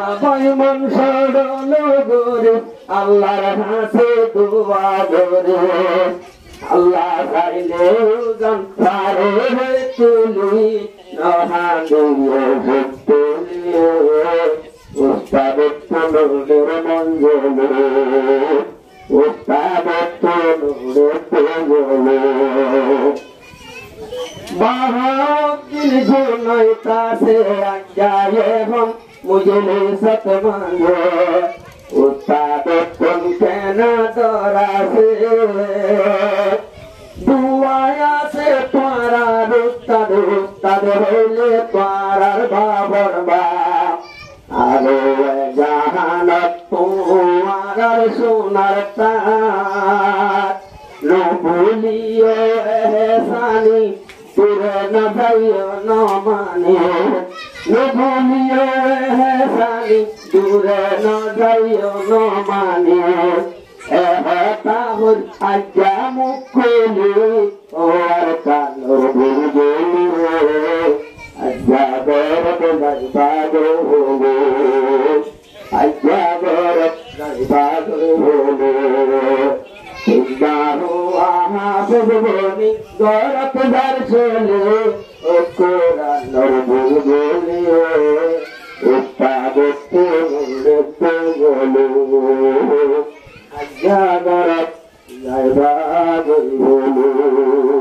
মন সরল গরে আল্লাহর হাতে দোয়া গরে আল্লাহ চাইলে জানতারে তুলি নহাদিয়ে ভক্তি উস্তাদ তোদের মঞ্জলে উস্তাদ তোদের তোজলে বাহাদিন জুনাই তাসে আজায়ে হম मुझे सत मांगे उस्ताद तुम कहना दौरा से दुआया से तुम्हारा उस्ताद उस्ताद होले तुम्हारा बाबर बा आलो जहान तुम्हारा सोनार तार नो भूलियो एहसानी तुरे न भाइयो न माने नो भूलियो एहसानी तुरे न भाइयो न माने एहताहुर आजा मुकुली और कानूर बुझली आजा बेरत गरीबादो होले आजा बेरत गरीबादो होले इन्दाहु आहा बुबोनी गौरत दर्शले ओ कुरानर बुबोनी उस्ताद तुमरे बोले आजा गरत गरीबादो होले